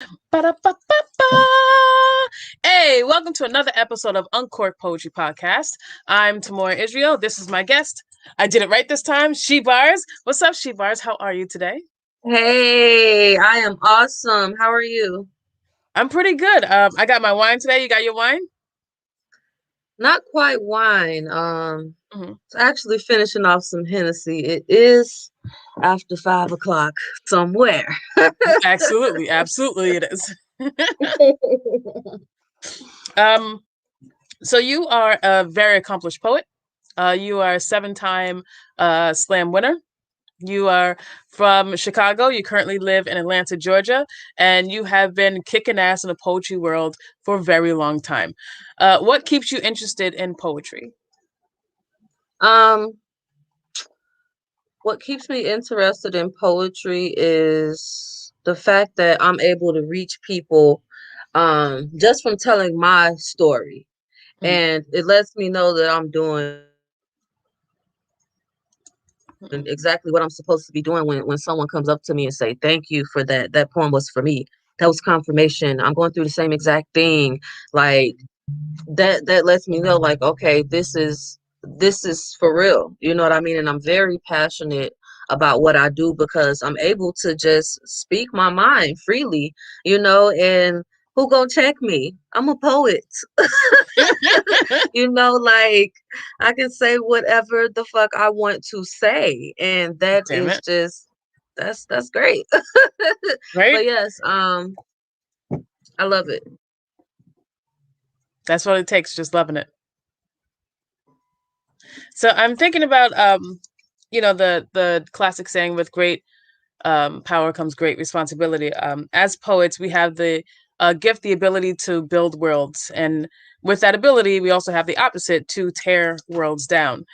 Ba-da-ba-ba-ba. Hey, welcome to another episode of Uncorked Poetry Podcast. I'm Tamora Israel. This is my guest. I did it right this time. She Barz. What's up, She Barz? How are you today? Hey, I am awesome. How are you? I'm pretty good. I got my wine today. You got your wine? Not quite wine. Hmm. It's actually finishing off some Hennessy. It is after 5 o'clock somewhere. Absolutely, absolutely, it is. um, so you are a very accomplished poet. You are a seven-time slam winner. You are from Chicago. You currently live in Atlanta, Georgia, and you have been kicking ass in the poetry world for a very long time. What keeps you interested in poetry? Um, what keeps me interested in poetry is the fact that I'm able to reach people just from telling my story. Mhm, And it lets me know that I'm doing mhm, and exactly what I'm supposed to be doing when someone comes up to me and say, "Thank you for that. That poem was for me. That was confirmation. I'm going through the same exact thing." Like that lets me know like, okay, this is for real. You know what I mean? And I'm very passionate about what I do because I'm able to just speak my mind freely, and who gonna check me? I'm a poet. Like I can say whatever the fuck I want to say, and that Damn is it. just that's great. Right? But yes, I love it. That's what it takes, just loving it. So I'm thinking about the classic saying with great power comes great responsibility. As poets, we have the gift, the ability to build worlds. And with that ability, we also have the opposite to tear worlds down.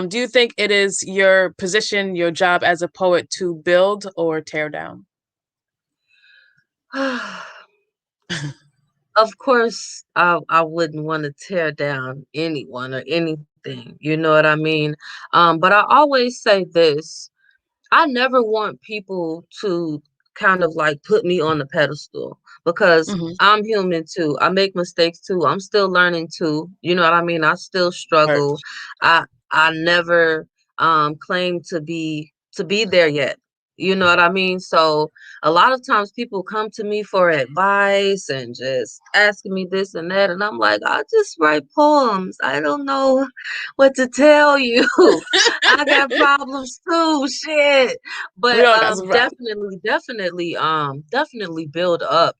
Do you think it is your position, your job as a poet to build or tear down? Of course, I wouldn't want to tear down anyone or anything. You know what I mean? But I always say this. I never want people to kind of like put me on the pedestal because Hmm. I'm human too. I make mistakes too. I'm still learning too. You know what I mean? I still Right. struggle. I never claim to be there yet. You know what I mean? So a lot of times people come to me for advice and just asking me this and that, and I'm like, I just write poems. I don't know what to tell you. I got problems too, shit. We But all got some problems. definitely build up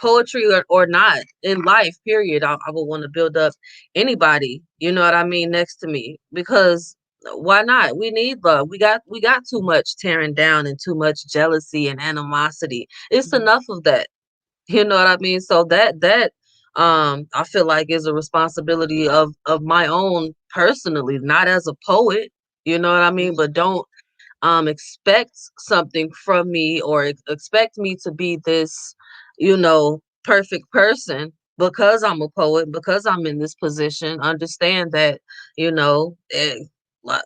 poetry or not in life. Period. I would want to build up anybody. You know what I mean? Next to me because why not? We need love. We got too much tearing down and too much jealousy and animosity. It's Mhm. enough of that. You know what I mean? So that I feel like is a responsibility of my own personally, not as a poet, you know what I mean? But don't expect something from me or expect me to be this, perfect person because I'm a poet, because I'm in this position. Understand that,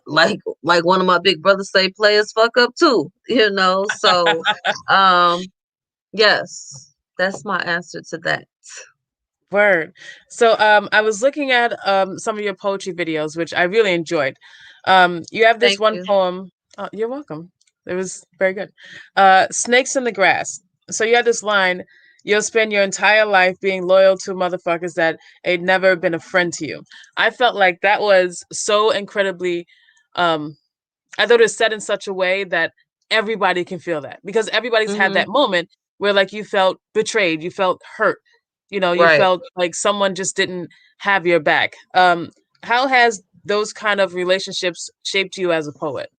like one of my big brothers say, players fuck up too, So um yes, that's my answer to that. Word. So I was looking at some of your poetry videos, which I really enjoyed. You have this Thank one you. poem. Oh, you're welcome. It was very good. Snakes in the grass. So you had this line, you'll spend your entire life being loyal to motherfuckers that ain't never been a friend to you. I felt like that was so incredibly um I thought it was said in such a way that everybody can feel that because everybody's had that Mhm. moment where like you felt betrayed, you felt hurt, you Right. felt like someone just didn't have your back. How has those kind of relationships shaped you as a poet?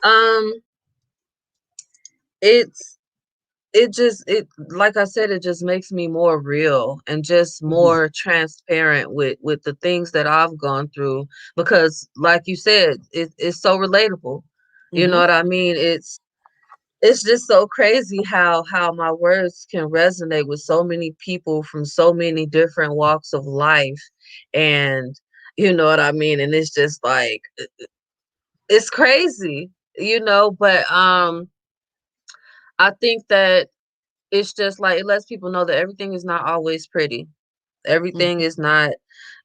Um it's it like I said, it just makes me more real and just Hmm. more transparent with the things that I've gone through because like you said, it's so relatable. You know Hmm. what I mean? It's just so crazy how my words can resonate with so many people from so many different walks of life, and you know what I mean, and it's just like it's crazy, but I think that it's just like it lets people know that everything is not always pretty. Everything Mhm. is not,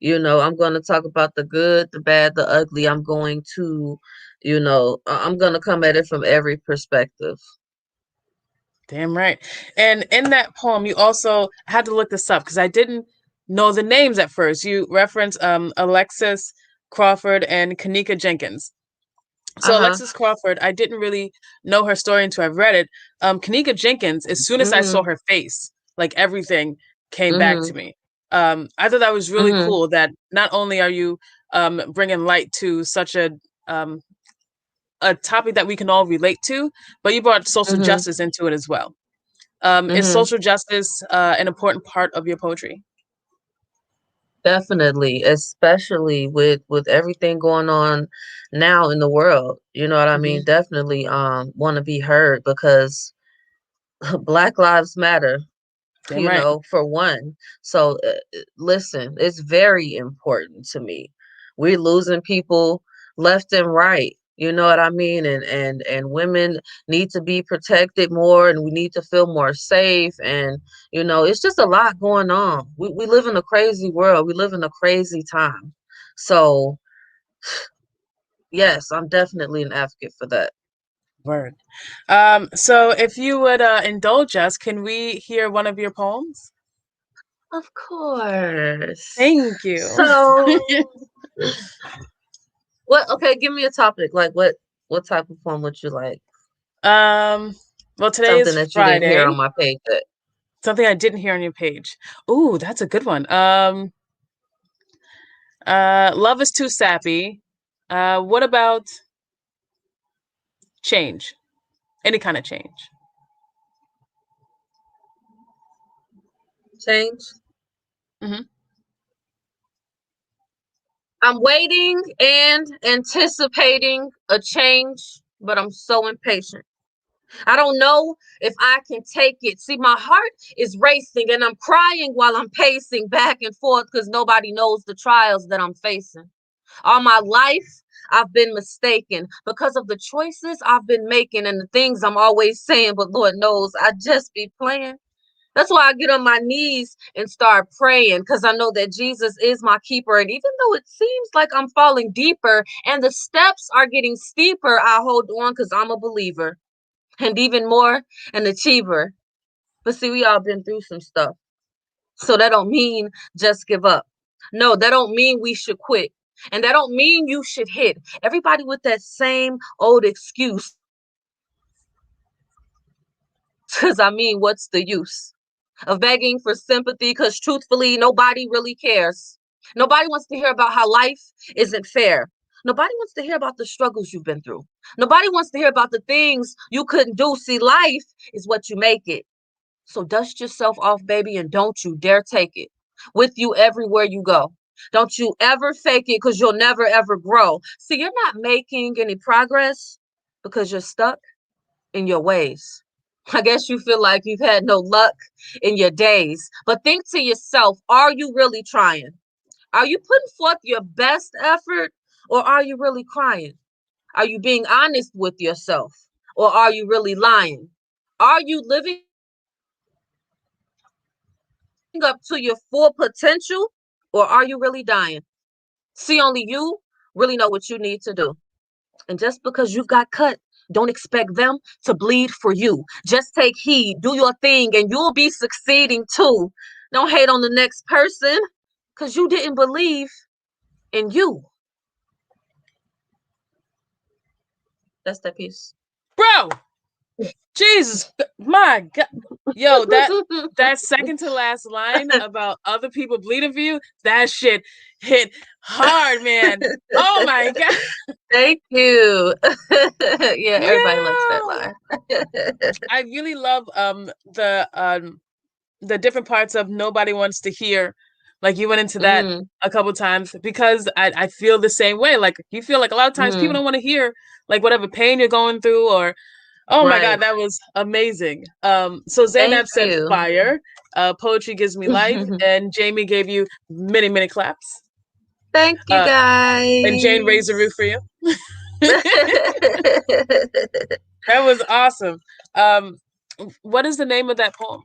I'm going to talk about the good, the bad, the ugly. I'm going to, I'm going to come at it from every perspective. Damn right. And in that poem, you also I had to look this up because I didn't know the names at first. You reference Alexis Crawford and Kanika Jenkins. So Uh-huh. Alexis Crawford, I didn't really know her story until I've read it. Kanika Jenkins, as soon as I saw Mhm. her face, like everything came back to Mhm. me. I thought that was really Mhm. cool. That not only are you bringing light to such um, a topic that we can all relate to, but you brought social Mhm. justice into it as well. Is Mhm. social justice an important part of your poetry? Definitely, especially with everything going on now in the world. You know what I mean? Hmm. Definitely want to be heard because Black Lives Matter, Damn right. for one. So listen, it's very important to me. We're losing people left and right. You know what I mean? And women need to be protected more, and we need to feel more safe. And it's just a lot going on. We live in a crazy world. We live in a crazy time. So yes, I'm definitely an advocate for that. Word. So if you would indulge us, can we hear one of your poems? Of course. Thank you. So what? Okay, give me a topic. Like what type of poem would you like? um, well, today is Something that you didn't hear Friday. on my page that Something I didn't hear on your page. Ooh, that's a good one. Love is too sappy. What about change? Any kind of change. change. Hmm. I'm waiting and anticipating a change, but I'm so impatient. I don't know if I can take it. See, my heart is racing and I'm crying while I'm pacing back and forth because nobody knows the trials that I'm facing. All my life, I've been mistaken because of the choices I've been making and the things I'm always saying, but Lord knows I just be playing. That's why I get on my knees and start praying because I know that Jesus is my keeper. And even though it seems like I'm falling deeper and the steps are getting steeper, I hold on because I'm a believer and even more an achiever. But see, we all been through some stuff. So that don't mean just give up. No, that don't mean we should quit. And that don't mean you should hit. Everybody with that same old excuse. Because I mean, what's the use of begging for sympathy? Because truthfully, nobody really cares. Nobody wants to hear about how life isn't fair. Nobody wants to hear about the struggles you've been through. Nobody wants to hear about the things you couldn't do. See, life is what you make it. So dust yourself off, baby, and don't you dare take it with you everywhere you go. Don't you ever fake it because you'll never ever grow. See, you're not making any progress because you're stuck in your ways. I guess you feel like you've had no luck in your days. But think to yourself, are you really trying? Are you putting forth your best effort or are you really crying? Are you being honest with yourself or are you really lying? Are you living up to your full potential or are you really dying? See, only you really know what you need to do. And just because you got cut, don't expect them to bleed for you. Just take heed, do your thing, and you'll be succeeding too. Don't hate on the next person because you didn't believe in you. That's that piece. Bro, Jesus, my God. Yo, that second to last line about other people bleeding for you, that shit hit hard, man. Oh my God. Thank you. Yeah, everybody loves that Yo. line. I really love the different parts of Nobody Wants to Hear. Like you went into that Mm, a couple times because I feel the same way. Like you feel like a lot of times people mm, don't want to hear like whatever pain you're going through or oh my God, right. that was amazing. So Thank Zainab said you. fire. Poetry gives me life, and Jamie gave you many, many claps. Thank you Uh, and Jane raised a roof guys. for you. That was awesome. Um, What is the name of that poem?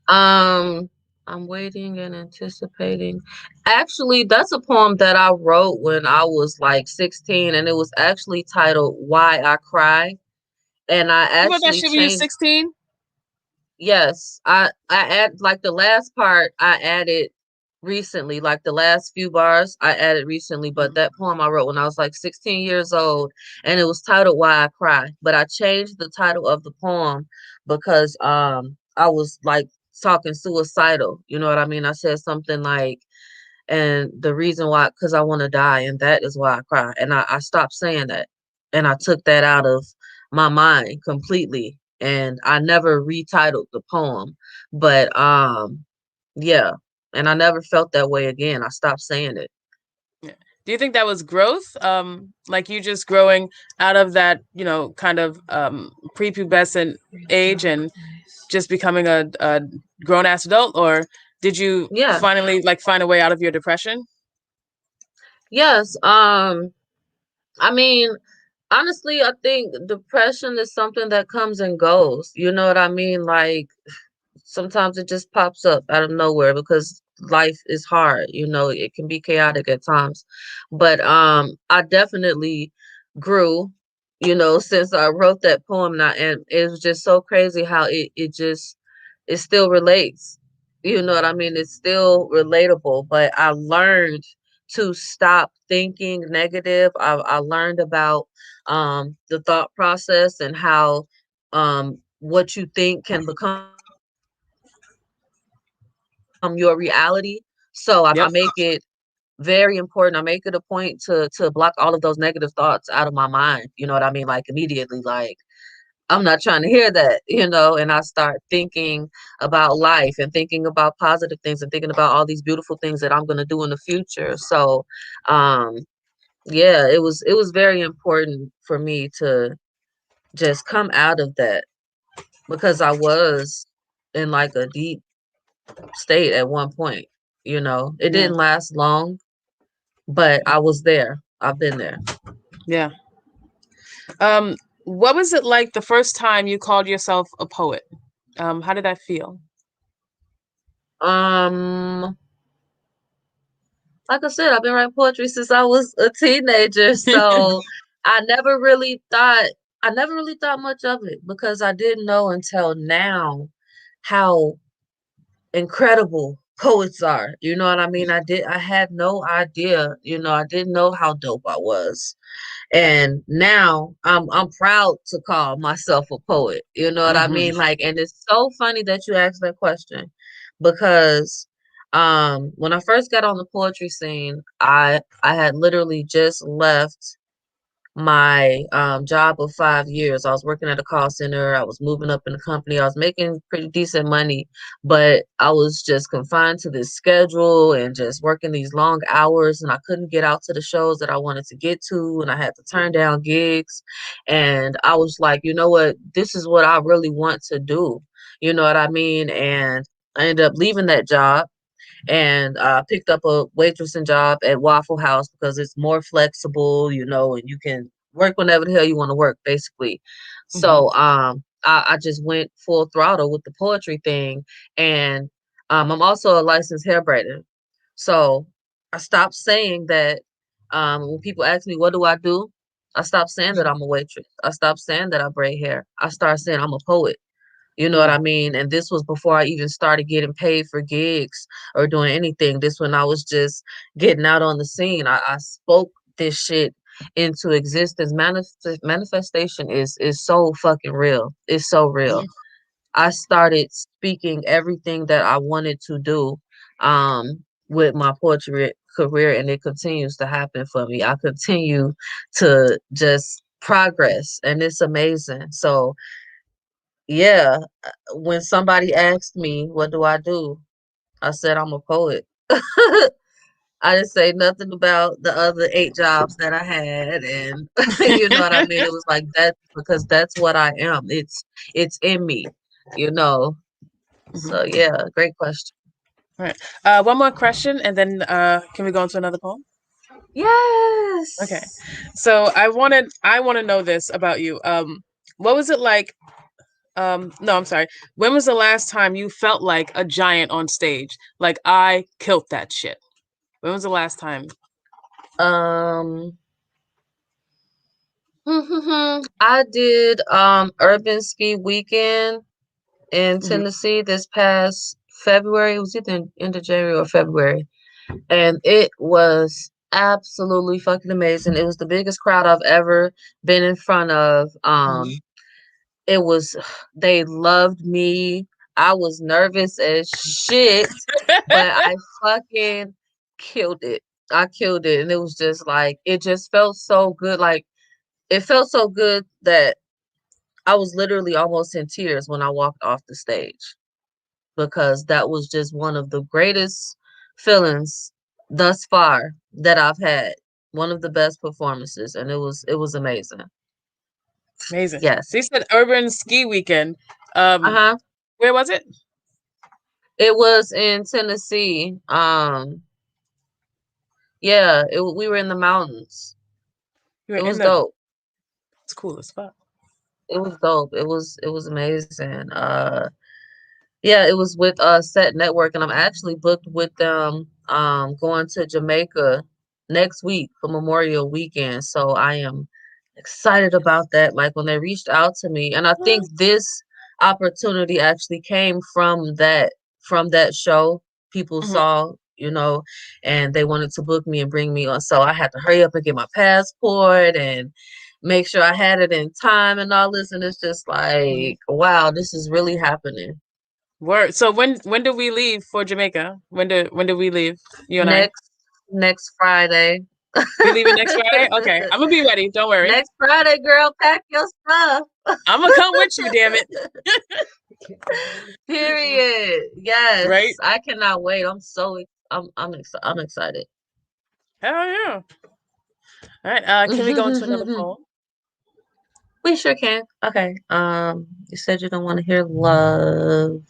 Um, I'm waiting and anticipating. Actually, that's a poem that I wrote when I was like 16, and it was actually titled "Why I Cry." And I You wrote that actually shit when you were changed. 16? Yes, I add like the last part I added recently, like the last few bars I added recently, but Mhm. that poem I wrote when I was like 16 years old, and it was titled Why I Cry. But I changed the title of the poem because I was like talking suicidal. You know what I mean? I said something like, and the reason why, because I want to die, and that is why I cry. And I stopped saying that. And I took that out of my mind completely. And I never retitled the poem. But yeah. And I never felt that way again. I stopped saying it. Yeah. Do you think that was growth? Like you just growing out of that, kind of prepubescent age and just becoming a grown ass adult, or did you Yeah. finally like find a way out of your depression? Yes. I mean, honestly, I think depression is something that comes and goes. You know what I mean? Like sometimes it just pops up out of nowhere because life is hard, it can be chaotic at times. But I definitely grew, since I wrote that poem now, and it was just so crazy how it still relates. You know what I mean? It's still relatable, but I learned to stop thinking negative. I learned about the thought process and how what you think can become your reality. So I make it very important. I make it a point to block all of those negative thoughts out of my mind. You know what I mean? Like immediately, like I'm not trying to hear that, and I start thinking about life and thinking about positive things and thinking about all these beautiful things that I'm going to do in the future. So, um yeah, it was very important for me to just come out of that because I was in like a deep state at one point. It Yeah, didn't last long, but I was there. I've been there. yeah. Um, what was it like the first time you called yourself a poet? How did that feel? Um, like I said, I've been writing poetry since I was a teenager, so I never really thought I never really thought much of it because I didn't know until now how incredible poets are. You know what I mean? I had no idea, I didn't know how dope I was. And now I'm proud to call myself a poet. You know what I Hmm. mean? Like, and it's so funny that you asked that question because when I first got on the poetry scene, I had literally just left my job of 5 years. I was working at a call center. I was moving up in the company. I was making pretty decent money, but I was just confined to this schedule and just working these long hours. And I couldn't get out to the shows that I wanted to get to. And I had to turn down gigs. And I was like, you know what? This is what I really want to do. You know what I mean? And I ended up leaving that job and picked up a waitressing job at Waffle House because it's more flexible, and you can work whenever the hell you want to work, basically. Hmm. So I just went full throttle with the poetry thing, and I'm also a licensed hair braider. So I stopped saying that when people ask me what do I do, I stopped saying that I'm a waitress. I stopped saying that I braid hair. I started saying I'm a poet. You know what I Mm. mean? And this was before I even started getting paid for gigs or doing anything. This when I was just getting out on the scene. I spoke this shit into existence. Manifestation is so fucking real. It's so real. Yeah. I started speaking everything that I wanted to do with my poetry career, and it continues to happen for me. I continue to just progress, and it's amazing. So yeah, when somebody asked me, what do I do? I said, I'm a poet. I didn't say nothing about the other 8 jobs that I had. And you know what I mean? It was like that because that's what I am. It's in me, you know. So Hmm. yeah, great question. All right. One more question, and then can we go into another poem? Okay. Yes. So I want to know this about you. What was it like? No, I'm sorry. When was the last time you felt like a giant on stage? Like I killed that shit. When was the last time? Um, I did Urban Ski Weekend in Hmm. Tennessee this past February. It was either end of January or February, and it was absolutely fucking amazing. It was the biggest crowd I've ever been in front of. It was they loved me. I was nervous as shit, but I fucking killed it. I killed it, and it was just like it just felt so good. Like it felt so good that I was literally almost in tears when I walked off the stage because that was just one of the greatest feelings thus far that I've had. One of the best performances, and it was amazing. Amazing. So you Yes. said urban ski weekend. Um, Uh-huh. where was it? It was in Tennessee. Yeah, we were in the mountains. You were It in was the. dope. It's cool as fuck. It was dope. It was amazing. Yeah, it was with Set Network, and I'm actually booked with them going to Jamaica next week for Memorial Weekend. So I am excited about that. Like when they reached out to me, and I think What? this opportunity actually came from that show. People Hmm. saw, and they wanted to book me and bring me on. So I had to hurry up and get my passport and make sure I had it in time and all this. And it's just Hmm. like, wow, this is really happening. Word. So when do we leave for Jamaica? When do we leave? You and I. Next Friday. We leaving next Friday? Okay, I'm gonna be ready. Don't worry. Next Friday, girl, pack your stuff. I'm gonna come with you. Damn it. Period. Right? Yes, I cannot wait. I'm excited. Hell yeah. All right. Can we go into another poll? We sure can. Okay. You said you don't want to hear love.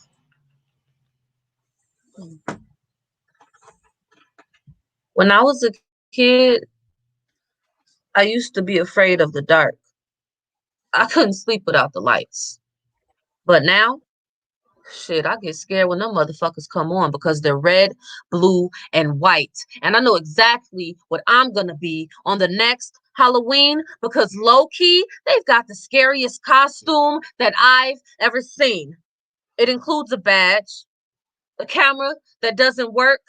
When I was a kid, I used to be afraid of the dark. I couldn't sleep without the lights. But now, shit, I get scared when them motherfuckers come on because they're red, blue, and white. And I know exactly what I'm gonna be on the next Halloween because low key, they've got the scariest costume that I've ever seen. It includes a badge, a camera that doesn't work,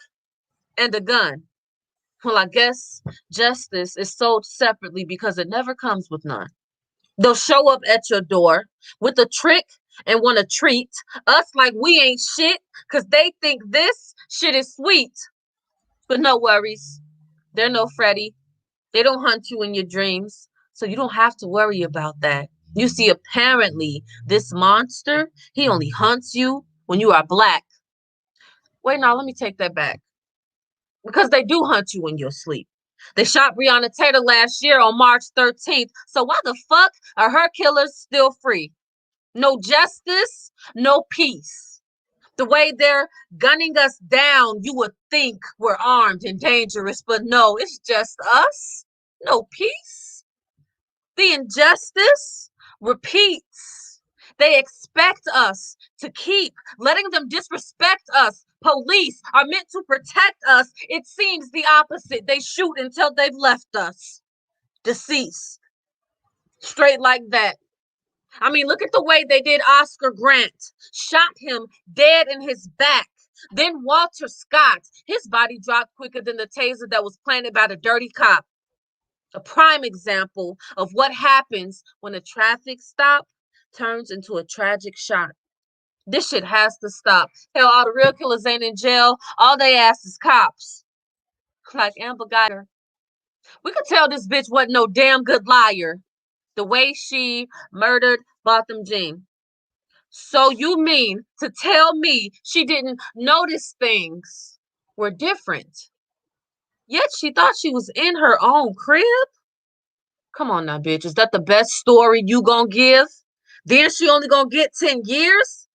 and a gun. Well, I guess justice is sold separately because it never comes with none. They'll show up at your door with a trick and want to treat us like we ain't shit because they think this shit is sweet. But no worries. They're no Freddy. They don't hunt you in your dreams. So you don't have to worry about that. You see, apparently, this monster, he only hunts you when you are black. Wait, now let me take that back. Because they do hunt you in your sleep. They shot Breonna Taylor last year on March 13th. So why the fuck are her killers still free? No justice, no peace. The way they're gunning us down, you would think we're armed and dangerous, but no, it's just us. No peace. The injustice repeats. They expect us to keep letting them disrespect us. Police are meant to protect us. It seems the opposite. They shoot until they've left us deceased. Straight like that. I mean, look at the way they did Oscar Grant. Shot him dead in his back. Then Walter Scott, his body dropped quicker than the taser that was planted by the dirty cop. A prime example of what happens when a traffic stop turns into a tragic shot. This shit has to stop. Hell, all the real killers ain't in jail. All they ass is cops. Like Amber Geiger. We could tell this bitch wasn't no damn good liar. The way she murdered Botham Jean. So you mean to tell me she didn't notice things were different? Yet she thought she was in her own crib? Come on now, bitch. Is that the best story you gonna give? Then she only gonna get 10 years?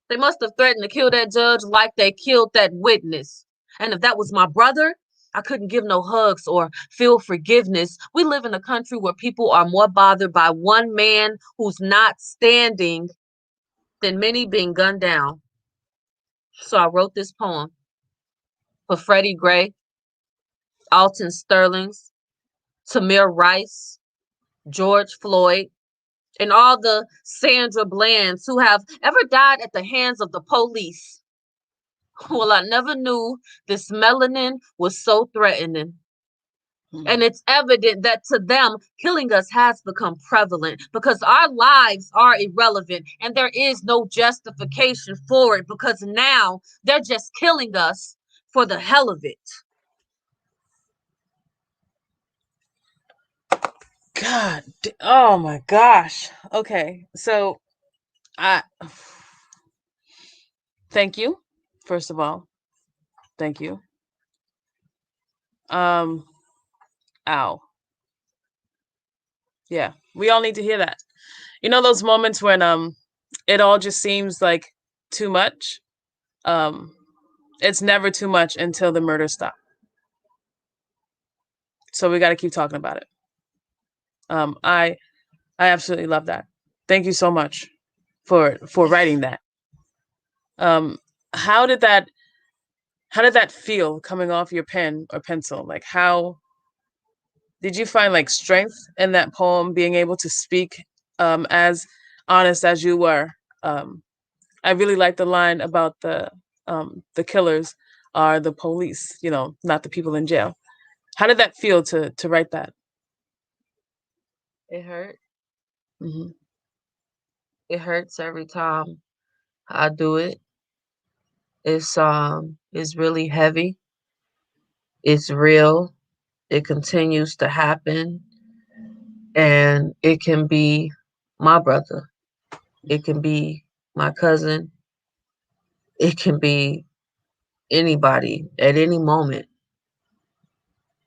They must have threatened to kill that judge like they killed that witness. And if that was my brother, I couldn't give no hugs or feel forgiveness. We live in a country where people are more bothered by one man who's not standing than many being gunned down. So I wrote this poem for Freddie Gray, Alton Sterling's, Tamir Rice, George Floyd, and all the Sandra Blands who have ever died at the hands of the police. Well, I never knew this melanin was so threatening. And it's evident that to them, killing us has become prevalent because our lives are irrelevant and there is no justification for it because now they're just killing us for the hell of it. God, oh my gosh. Okay, so I thank you. First of all, thank you. Um, ow. Yeah, we all need to hear that. You know those moments when it all just seems like too much? Um, it's never too much until the murder stop. So we got to keep talking about it. Um, I I absolutely love that. Thank you so much for writing that. Um, how did that how did that feel coming off your pen or pencil? Like how did you find like strength in that poem, being able to speak as honest as you were? Um, I really like the line about the killers are the police, you know, not the people in jail. How did that feel to write that? It hurt. Hmm. It hurts every time I do it. It's really heavy. It's real. It continues to happen and it can be my brother. It can be my cousin. It can be anybody at any moment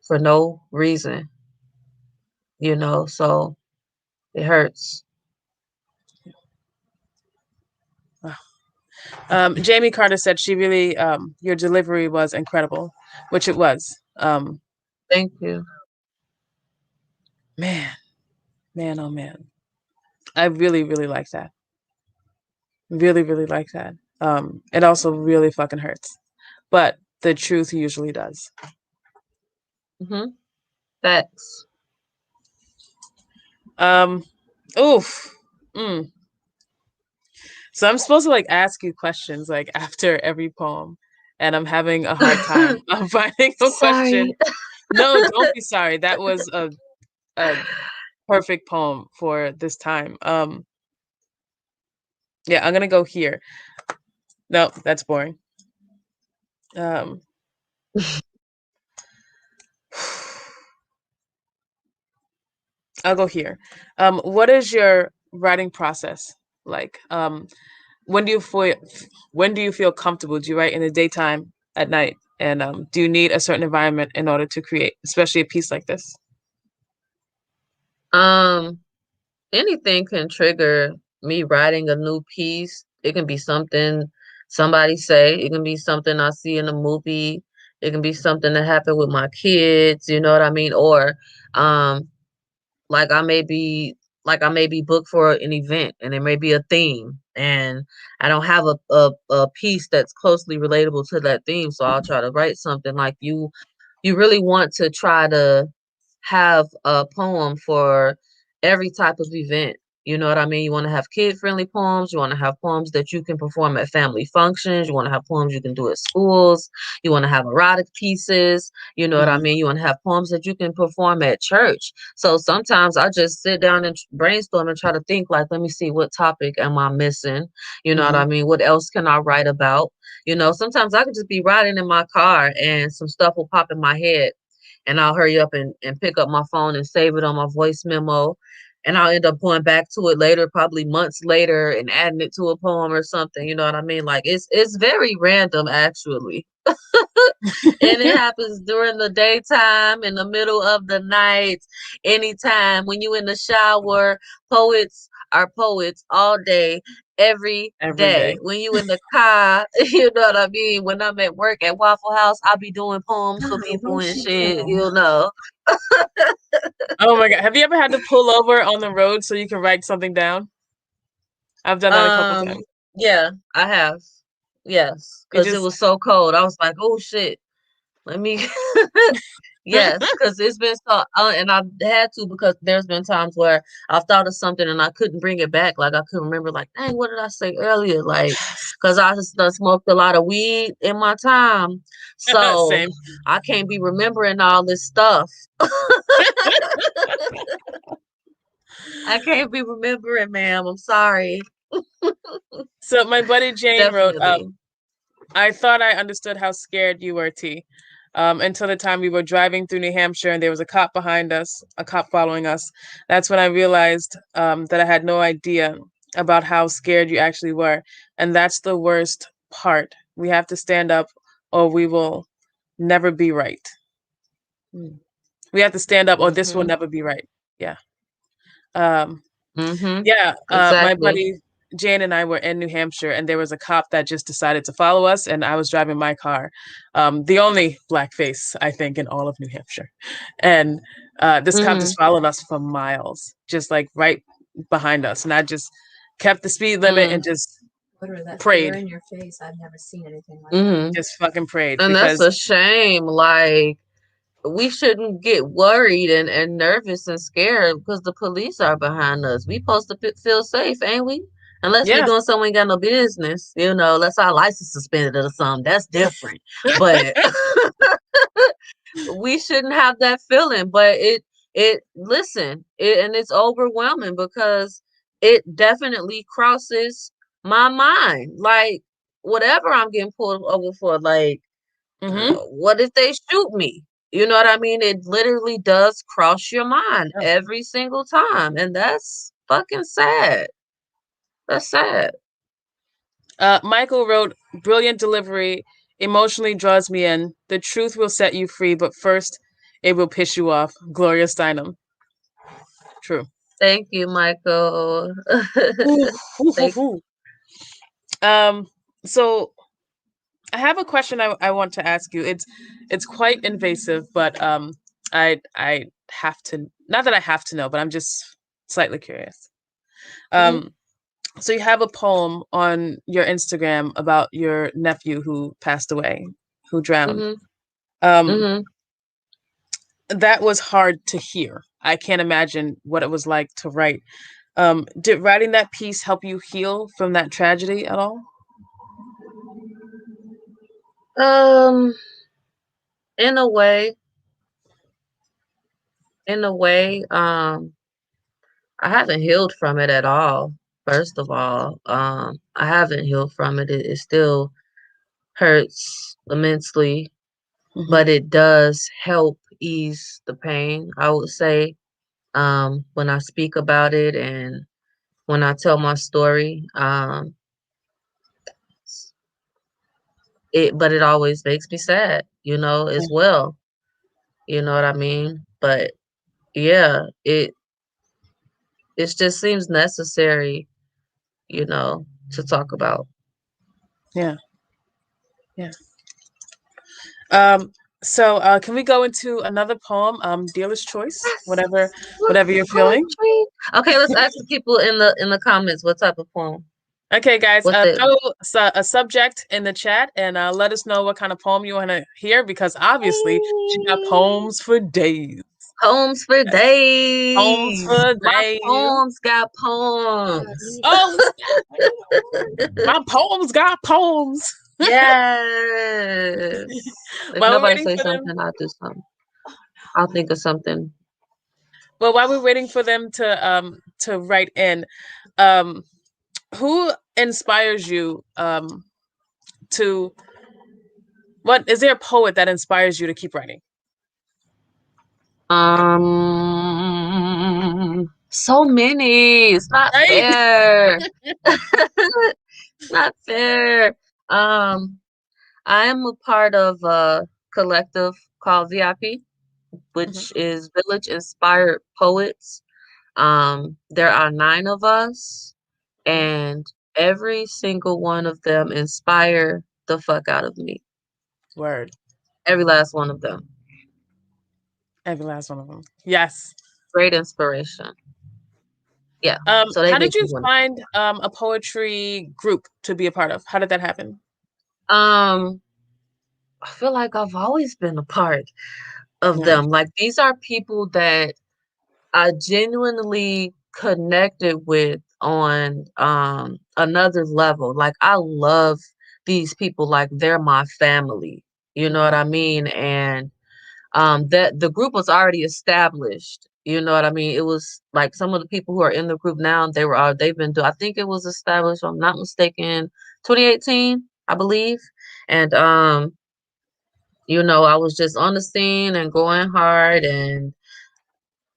for no reason, so it hurts. Jamie Carter said she really your delivery was incredible, which it was. Thank you. Man, man, oh man, I really like that. Really like that. It also really fucking hurts, but the truth usually does. Hmm. Facts. Um, oof. Mm. So I'm supposed to like ask you questions like after every poem, and I'm having a hard time of finding a question. Sorry. No, don't be sorry. That was a perfect poem for this time. Yeah, I'm gonna go here. No, that's boring. Um, I'll go here. What is your writing process like? When do you feel when do you feel comfortable? Do you write in the daytime, at night, and do you need a certain environment in order to create, especially a piece like this? um Anything can trigger me writing a new piece. It can be something somebody say, it can be something I see in a movie, it can be something that happened with my kids, you know what I mean? Or um like I may be booked for an event and there may be a theme and I don't have a piece that's closely relatable to that theme. So I'll try to write something like you really want to try to have a poem for every type of event. You know what I mean? You want to have kid friendly poems. You want to have poems that you can perform at family functions. You want to have poems you can do at schools. You want to have erotic pieces. You know what I Hmm. mean? You want to have poems that you can perform at church. So sometimes I just sit down and brainstorm and try to think like, let me see, what topic am I missing? You know what I Hmm. mean? What else can I write about? Sometimes I could just be riding in my car and some stuff will pop in my head and I'll hurry up and pick up my phone and save it on my voice memo. And I'll end up going back to it later, probably months later, and adding it to a poem or something. You know what I mean? Like it's very random actually. And it happens during the daytime, in the middle of the night, anytime when you in the shower. Poets are poets all day, every Every day. day. When you in the car, you know what I mean? When I'm at work at Waffle House, I'll be doing poems for people and shit. Oh my god, have you ever had to pull over on the road so you can write something down? I've done that a couple Um, times. Yeah, I have. Yes, It because it just was so cold. I was like, oh shit, let me. Yes, because it's been so, and I've had to because there's been times where I've thought of something and I couldn't bring it back. Like I couldn't remember, like, dang, what did I say earlier? Like, because I just done smoked a lot of weed in my time, so same. I can't be remembering all this stuff. I can't be remembering, ma'am. I'm sorry. So my buddy Jane wrote, Definitely. I thought I understood how scared you were, T. Until the time we were driving through New Hampshire and there was a cop behind us, a cop following us. That's when I realized that I had no idea about how scared you actually were. And that's the worst part. We have to stand up or we will never be right. We have to stand up or this will Mm-hmm. never be right. Yeah. Um, Mm-hmm. Yeah, my Exactly. buddy Jane and I were in New Hampshire, and there was a cop that just decided to follow us, and I was driving my car, the only black face I think in all of New Hampshire, and this cop Mm-hmm. just followed us for miles, just like right behind us, and I just kept the speed limit and Mm. just Literally that fear prayed, in your face. I've never seen anything like that. Mm-hmm. just fucking prayed And that's because a shame. Like we shouldn't get worried and nervous and scared because the police are behind us. We supposed to feel safe, ain't we? Unless we yeah, doing something we ain't got no business, unless our license suspended or something. That's different. But we shouldn't have that feeling. But and it's overwhelming because it definitely crosses my mind. Like whatever I'm getting pulled over for, like hmm what if they shoot me? You know what I mean? It literally does cross your mind every single time. And that's fucking sad. That's sad. Michael wrote, brilliant delivery, emotionally draws me in. The truth will set you free, but first it will piss you off. Gloria Steinem. True. Thank you, Michael. Ooh, ooh, ooh, Thank ooh. Um, so I have a question I want to ask you. It's quite invasive, but I have to, not that I have to know, but I'm just slightly curious. hmm Um, so you have a poem on your Instagram about your nephew who passed away, who drowned. hmm Um, hmm that was hard to hear. I can't imagine what it was like to write. Did writing that piece help you heal from that tragedy at all? Um, in a way, in a way, I haven't healed from it at all. First of all, I haven't healed from it. It still hurts immensely, Hmm but it does help ease the pain, I would say. When I speak about it and when I tell my story, but it always makes me sad, as well. You know what I mean? But yeah, it just seems necessary, to talk about. Yeah, yeah. So can we go into another poem? Dealer's choice, whatever, Yes, let's whatever do you're feeling. poetry. Okay, let's ask the people in the comments what type of poem. Okay, guys, What the throw a subject in the chat and let us know what kind of poem you want to hear because obviously she got poems for days. Poems for Poems days. for My days. poems got poems. Oh, my poems got poems. Yes. If While we're nobody waiting says for them, something, I'll do something. I'll think of something. well, while we're waiting for them to write in, um, who inspires you to what is there a poet that inspires you to keep writing? So many. It's not Right? fair. It's not fair. Um, I am a part of a collective called VIP, hmm which is Village Inspired Poets. There are 9 of us, hmm and every single one of them inspire the fuck out of me. Word. Every last one of them. Every last one of them. Yes. Great inspiration. Yeah. So they How did make you me want find a poetry group to be a part of? How did that happen? to. I feel like I've always been a part of Yeah. them. Like these are people that I genuinely connected with on another level. Like I love these people like they're my family. You know what Mhm. I mean? And that the group was already established. You know what I mean? It was like some of the people who are in the group now, they've been doing, I think it was established, if I'm not mistaken, 2018, I believe. And I was just on the scene and going hard, and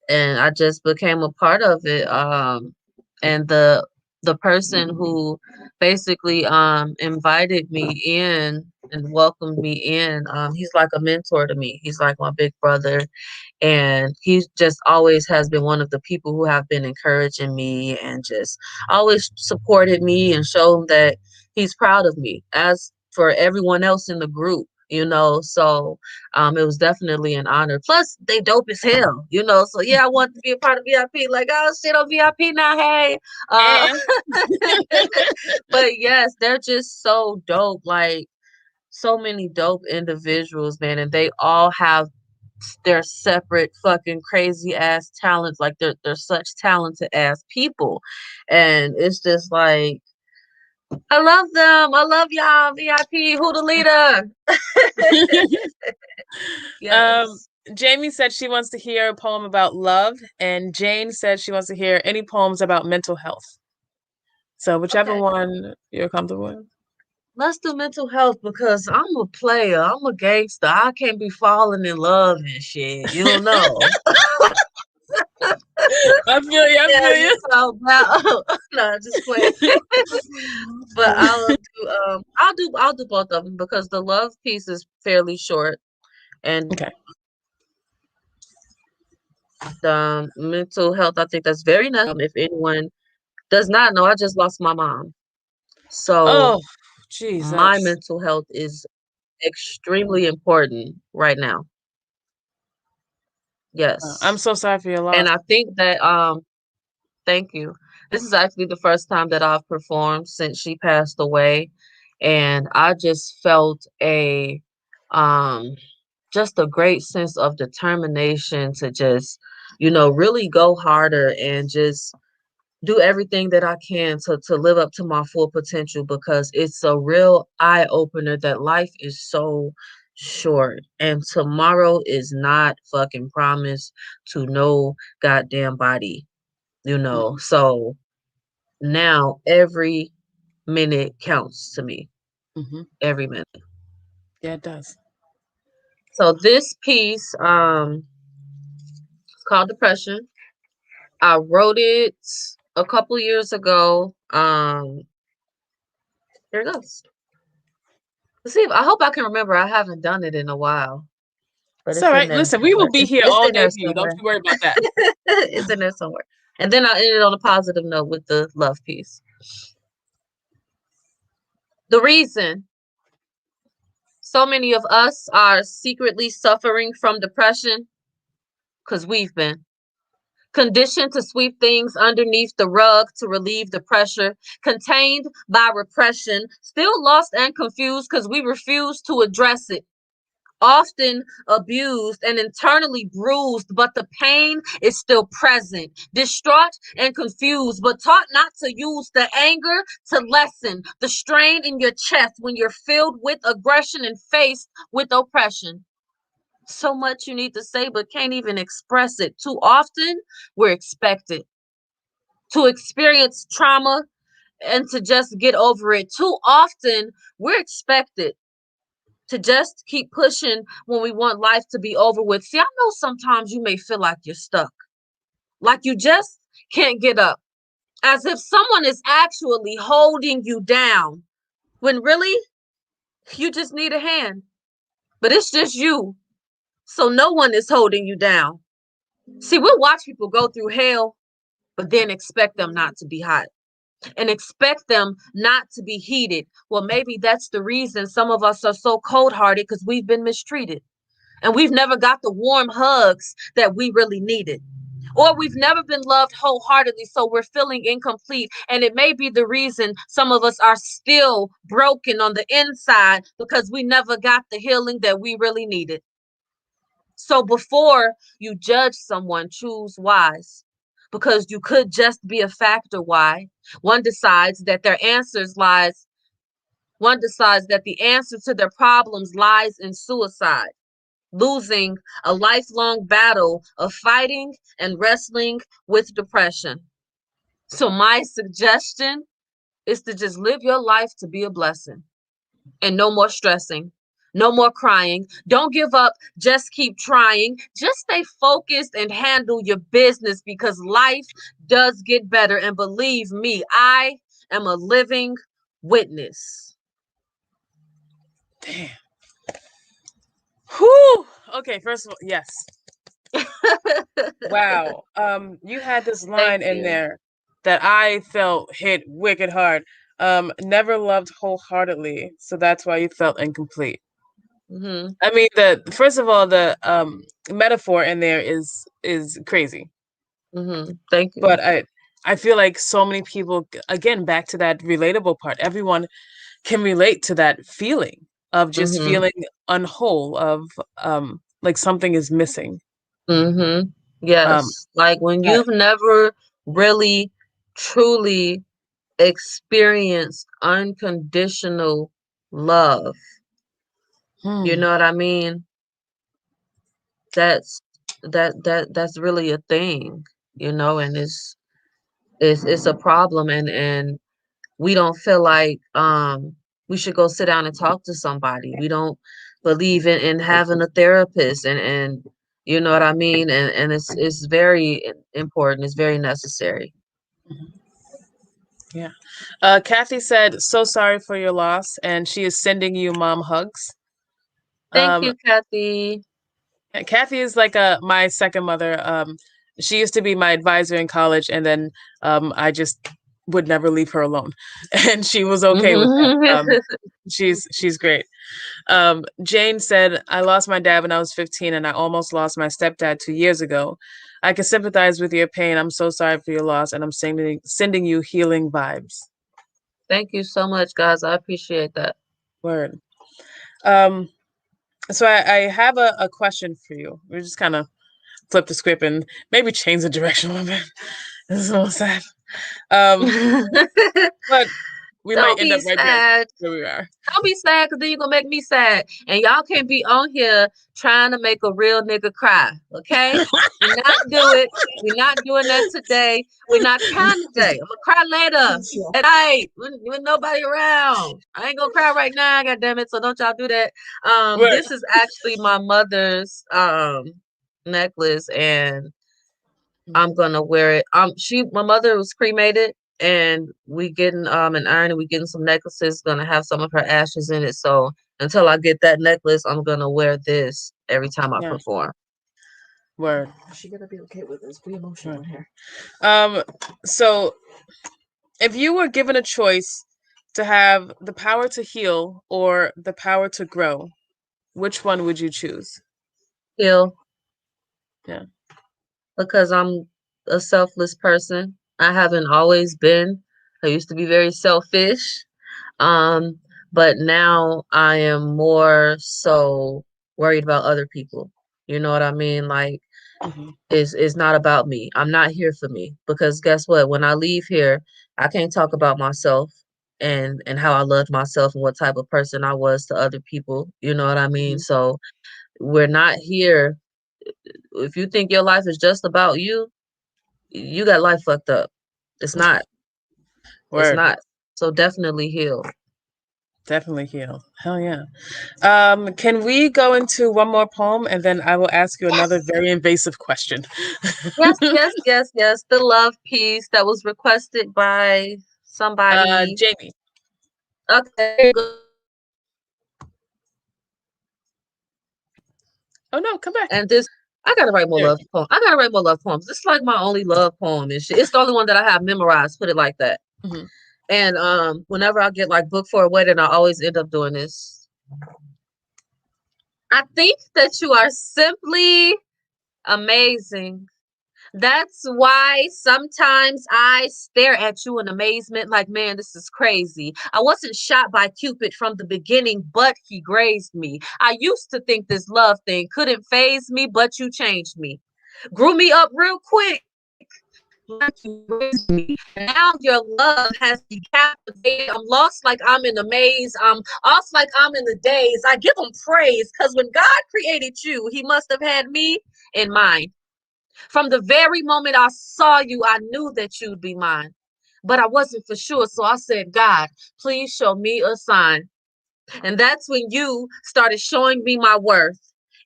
I just became a part of it. And the person who basically invited me in and welcomed me in, he's like a mentor to me. He's like my big brother, and he just always has been one of the people who have been encouraging me and just always supported me and shown that he's proud of me, as for everyone else in the group. So it was definitely an honor. Plus they dope as hell, so yeah, I want to be a part of VIP. Like, oh shit, on VIP now, hey. uh And but yes, they're just so dope. Like, so many dope individuals, man, and they all have their separate fucking crazy ass talents. Like they're such talented ass people, and it's just like I love them. I love y'all. VIP, who the leader? um, Yes. Jamie said she wants to hear a poem about love, and Jane said she wants to hear any poems about mental health. So whichever Okay. one you're comfortable with. Let's do mental health because I'm a player. I'm a gangster. I can't be falling in love and shit. You don't know. I feel you. I Yeah, feel you you. talk about no, just playing. But I'll do both of them because the love piece is fairly short, and Okay. the mental health, I think that's very nice. If anyone does not know, I just lost my mom. So Oh, my Jesus. mental health is extremely important right now. I'm Yes. so sorry for your And loss. I think that thank you. This is actually the first time that I've performed since she passed away, and I just felt a um just a great sense of determination to just, really go harder and just do everything that I can to live up to my full potential, because it's a real eye opener that life is so short and tomorrow is not fucking promised to no goddamn body, Mhm. So now every minute counts to me, Mhm. every minute. Yeah, it does. So this piece is called Depression. I wrote it a couple years ago. Here it goes. Let's see. I hope I can remember. I haven't done it in a while, but It's all it's in right. there Listen, we somewhere. will be It's, here it's all in day there for you. Don't somewhere. you worry about that. It's in there somewhere. And then I ended on a positive note with the love piece. The reason so many of us are secretly suffering from depression, because we've been conditioned to sweep things underneath the rug to relieve the pressure, contained by repression, still lost and confused because we refuse to address it. Often abused and internally bruised, but the pain is still present, distraught and confused, but taught not to use the anger to lessen the strain in your chest when you're filled with aggression and faced with oppression. So much you need to say, but can't even express it. Too often, we're expected to experience trauma and to just get over it. Too often, we're expected to just keep pushing when we want life to be over with. See, I know sometimes you may feel like you're stuck, like you just can't get up, as if someone is actually holding you down, when really you just need a hand. But it's just you, so no one is holding you down. See, we'll watch people go through hell, but then expect them not to be hot and expect them not to be heated. Well, maybe that's the reason some of us are so cold hearted, because we've been mistreated and we've never got the warm hugs that we really needed. or we've never been loved wholeheartedly, so we're feeling incomplete. And it may be the reason some of us are still broken on the inside because we never got the healing that we really needed. So before you judge someone, choose wise, because you could just be a factor why. One decides that their answers lies, one decides that the answer to their problems lies in suicide, losing a lifelong battle of fighting and wrestling with depression. So my suggestion is to just live your life to be a blessing, and no more stressing, no more crying. Don't give up. Just keep trying. Just stay focused and handle your business, because life does get better. And believe me, I am a living witness. Damn. Whew. Okay, first of all, yes. Wow. You had this line Thank in you. there that I felt hit wicked hard. Never loved wholeheartedly, so that's why you felt incomplete. Mm-hmm. I mean, the first of all, the metaphor in there is crazy. Mm-hmm. Thank you. But I feel like so many people, again, back to that relatable part, everyone can relate to that feeling of just Mm-hmm. feeling unwhole, of like something is missing. Mm-hmm. Um, Yes. Like when that, you've never really truly experienced unconditional love. You hmm, know what I mean? That's that's really a thing, and it's a problem, and we don't feel like we should go sit down and talk to somebody. We don't believe in having a therapist, and you know what I mean? And it's very important, it's very necessary. yeah. Kathy said, "So sorry for your loss," and she is sending you mom hugs. Thank Um, you, Kathy. Kathy is like my second mother. She used to be my advisor in college, and then I just would never leave her alone, and she was okay with that. She's great. Jane said, "I lost my dad when I was 15, and I almost lost my stepdad 2 years ago. I can sympathize with your pain. I'm so sorry for your loss, and I'm sending you healing vibes." Thank you so much, guys. I appreciate that. Word. Um, so I have a question for you. We're just kind of flip the script and maybe change the direction a little bit. This is a little sad. Um, but we might Don't end be up right back sad. where we are. Don't be sad, because then you're gonna make me sad. And y'all can't be on here trying to make a real nigga cry. Okay? Do not do it. We're not doing that today. We're not crying today. I'm gonna cry later. At night when nobody around. I ain't gonna cry right now, god damn it. So don't y'all do that. Right. This is actually my mother's necklace, and I'm gonna wear it. My mother was cremated, and we getting an urn, and we getting some necklaces, gonna have some of her ashes in it. So until I get that necklace, I'm gonna wear this every time I Yeah. perform. Word. She gotta be okay with this. Be emotional in here. Um, so if you were given a choice to have the power to heal or the power to grow, which one would you choose? Heal, Yeah. because I'm a selfless person. I haven't always been. I used to be very selfish. Um, but now I am more so worried about other people. You know what I mean? Like, Hmm. is not about me. I'm not here for me, because guess what? When I leave here, I can't talk about myself and how I loved myself and what type of person I was to other people. You know what I mean? Hmm. So we're not here. If you think your life is just about you, you got life fucked up. It's not. It's Word. not. So definitely heal. Definitely heal. Hell yeah. Can we go into one more poem and then I will ask you another very invasive question? Yes, yes, yes, yes. The love piece that was requested by somebody. Jamie. Okay. Oh no, come back. And this, I gotta write more There love poems. I gotta write more love poems. This is like my only love poem and shit. It's the only one that I have memorized. Put it like that. we go. And whenever I get like booked for a wedding, I always end up doing this. I think that you are simply amazing. That's why sometimes I stare at you in amazement, like, man, this is crazy. I wasn't shot by Cupid from the beginning, but he grazed me. I used to think this love thing couldn't phase me, but you changed me. Grew me up real quick, like you raised me. And now your love has me captivated. I'm lost like I'm in a maze. I'm off like I'm in the days. I give him praise because when God created you, he must have had me in mind. From the very moment I saw you, I knew that you'd be mine. But I wasn't for sure. So I said, God, please show me a sign. And that's when you started showing me my worth.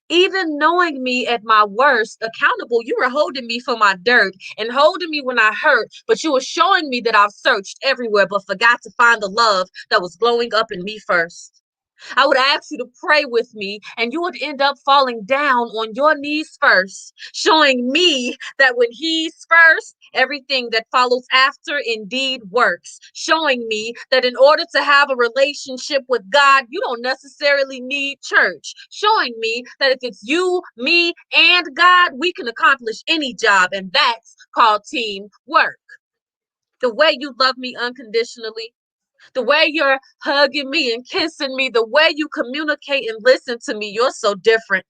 Even knowing me at my worst, accountable, you were holding me for my dirt and holding me when I hurt. But you were showing me that I've searched everywhere but forgot to find the love that was glowing up in me first. I would ask you to pray with me, and you would end up falling down on your knees first, showing me that when he's first, everything that follows after indeed works. Showing me that in order to have a relationship with God, you don't necessarily need church. Showing me that if it's you, me, and God, we can accomplish any job, and that's called teamwork. The way you love me unconditionally, the way you're hugging me and kissing me, the way you communicate and listen to me, you're so different.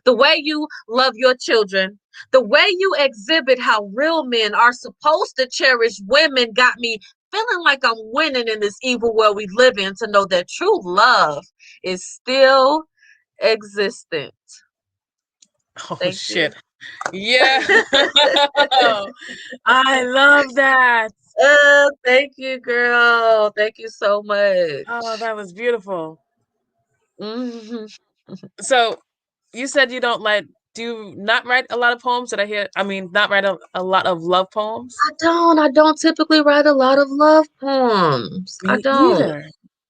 The way you love your children, the way you exhibit how real men are supposed to cherish women got me feeling like I'm winning in this evil world we live in to know that true love is still existent. Oh Thank you. shit. Yeah. I love that. Thank you, girl. Thank you so Oh, much. that was beautiful. Mhm. So you said you don't like do you not write a lot of poems? Did I hear I mean not write a lot of love poems? I don't typically write a lot of love poems. I Me don't. either.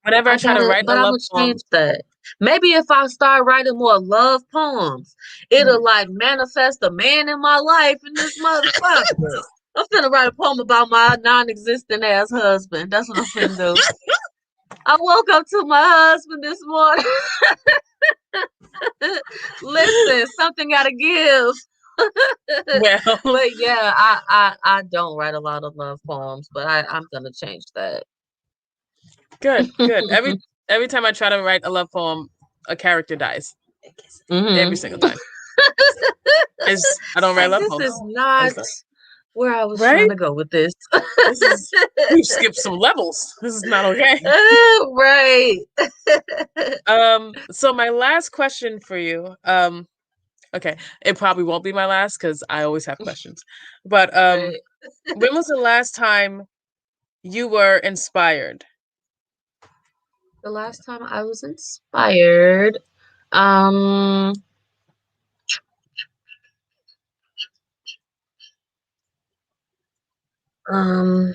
Whenever I I try to gotta, write a but I'm love gonna poem, change that. Maybe if I start writing more love poems, it'll mhm. like manifest the man in my life in this motherfucker. I'm finna write a poem about my non-existent ass husband. That's what I'm finna do. I woke up to my husband this morning. Listen, something gotta give. Well, But yeah, I don't write a lot of love poems, but I'm gonna change that. good, good. Every time I try to write a love poem, a character dies. Every Hmm. single time. I don't write Like love this poems. is I not just don't. where I was trying Right? to go with this. This is we've skipped some levels. This is not okay. Right. So my last question for you, okay, it probably won't be my last because I always have questions. But Right. when was the last time you were inspired? The last time I was inspired, um, um,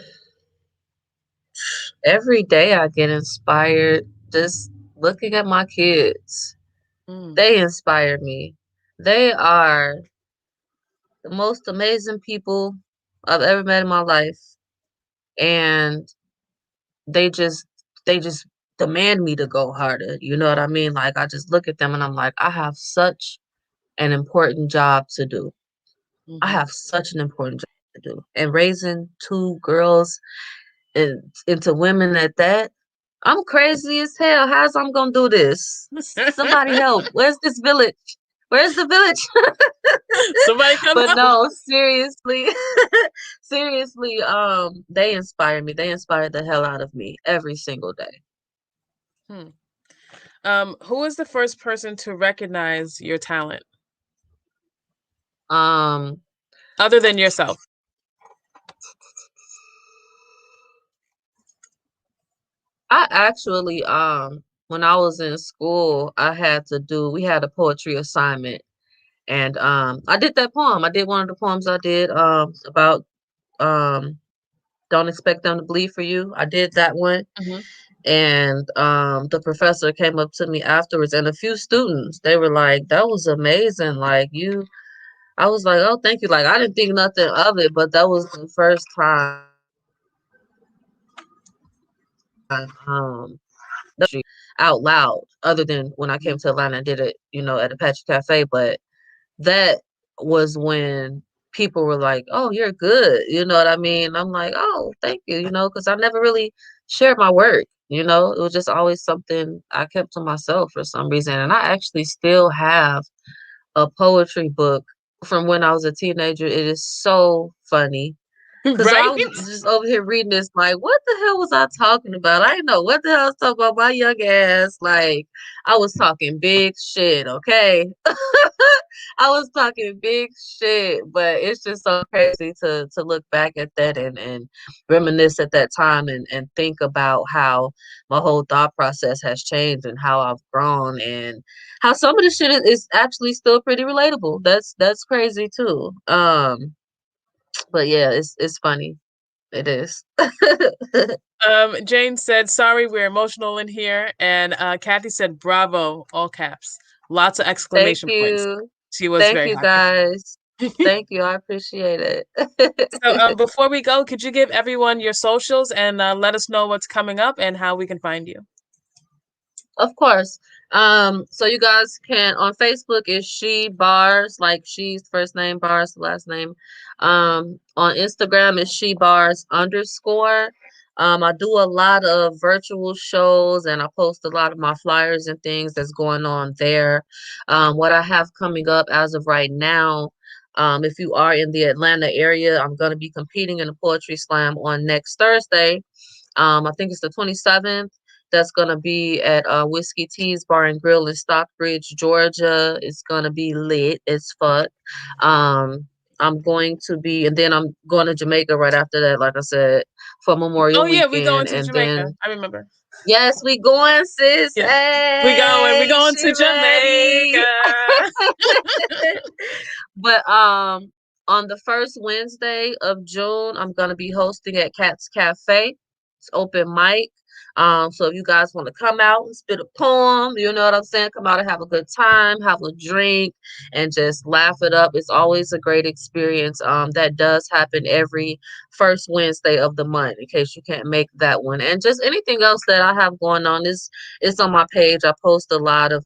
every day I get inspired just looking at my kids. Mm, They inspire me. They are the most amazing people I've ever met in my life. And they just they just demand me to go harder. You know what I mean? Like I just look at them and I'm like, I have such an important job to do. I mhm. have such an important job to do. And raising two girls into women at that, I'm crazy as hell. How's I'm gonna do this? Somebody help. Where's this village? Where's the village? Somebody come But help. no, seriously, seriously, they inspire me. They inspire the hell out of me every single day. Hmm. Who is the first person to recognize your talent Um, other than yourself? I actually, when I was in school, we had a poetry assignment, and I did that poem. I did one of the poems I did about um don't expect them to bleed for you. I did that one. Mhm. And the professor came up to me afterwards, and a few students, they were like, that was amazing. Like you, I was like, oh, thank you. Like I didn't think nothing of it, but that was the first time out loud, other than when I came to Atlanta and did it, at Apache Cafe. But that was when people were like, "Oh, you're good." You know what I mean? I'm like, "Oh, thank you." You know, because I never really shared my work. You know, it was just always something I kept to myself for some reason. And I actually still have a poetry book from when I was a teenager. It is so funny. Cause I Right? was just over here reading this, like, what the hell was I talking about? I didn't know what the hell I was talking about my young ass. Like, I was talking big shit, okay? I was talking big shit, but it's just so crazy to look back at that and reminisce at that time and think about how my whole thought process has changed and how I've grown and how some of the shit is actually still pretty relatable. That's crazy too. But yeah, it's funny. It is. Jane said, "Sorry, we're emotional in here," and Kathy said, "Bravo!" All caps, lots of Thank exclamation points. you. She was Thank very you happy. guys. Thank you. I appreciate So, it. before we go, could you give everyone your socials and let us know what's coming up and how we can find you? Of course. So you guys can on Facebook is she Barz, like she's first name Barz, last name. On Instagram is she Barz underscore. I do a lot of virtual shows and I post a lot of my flyers and things that's going on there. What I have coming up as of right now, if you are in the Atlanta area, I'm gonna be competing in a poetry slam on next Thursday. I think it's the 27th. That's gonna be at Whiskey Teas Bar and Grill in Stockbridge, Georgia. It's gonna be lit as fuck. Um, I'm going to be, and then I'm going to Jamaica right after that, like I said, for Oh Memorial yeah, we going Weekend. to And Jamaica. then, I remember. yes, we going, sis. Yeah, we Hey, going she to ready. Jamaica. But on the first Wednesday of June, I'm gonna be hosting at Cat's Cafe. It's open mic. So if you guys want to come out and spit a poem, you know what I'm saying? Come out and have a good time, have a drink, and just laugh it up. It's always a great experience. That does happen every first Wednesday of the month, in case you can't make that one. And just anything else that I have going on is on my page. I post a lot of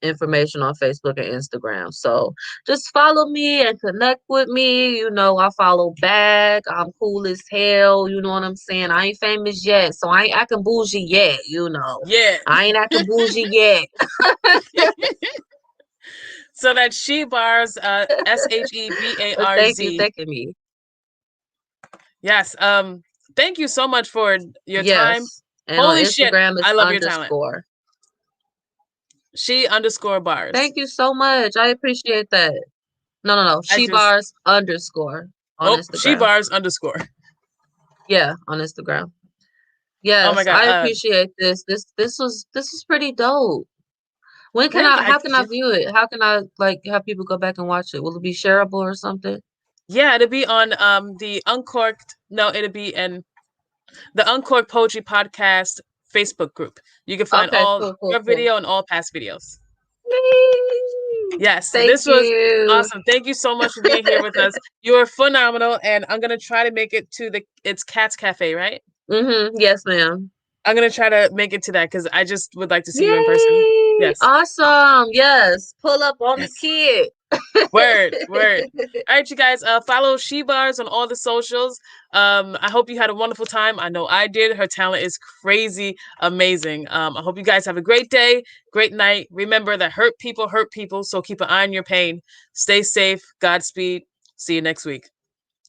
information on Facebook and Instagram. So just follow me and connect with me. You know, I follow back. I'm cool as hell. You know what I'm saying? I ain't famous yet, so I ain't acting bougie yet. You know, Yeah. I ain't acting bougie yet. So that's She Bars, But thank you, SHEBARZ. thanking me. Yes. Thank you so much for your time. Yes, and on Holy shit, Instagram I it's love your talent. underscore. She underscore bars. Thank you so much. I appreciate that. No. I She just bars underscore on she Instagram. bars underscore. Yeah, on Instagram. Oh my Yes, god. I appreciate this. This was pretty dope. When can Thank you. I how can I view it? How can I like have people go back and watch it? Will it be shareable or something? Yeah, it'll be on the Uncorked. No, it'll be in the Uncorked Poetry Podcast Facebook group. You can find Okay, all cool, cool, your cool. video and all past videos. Yay! Yes, Thank this was you. awesome. Thank you so much for being here with us. You were phenomenal, and I'm gonna try to make it to the it's Cat's Cafe, right? Yes, ma'am. I'm gonna try to make it to that because I just would like to see you in person. Yay! Yes. Awesome. Yes. Pull up on the Yes. kid. Word, word. All right, you guys. Follow She Bars on all the socials. I hope you had a wonderful time. I know I did. Her talent is crazy, amazing. I hope you guys have a great day, great night. Remember that hurt people. So keep an eye on your pain. Stay safe. Godspeed. See you next week.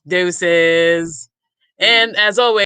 Deuces. And as always.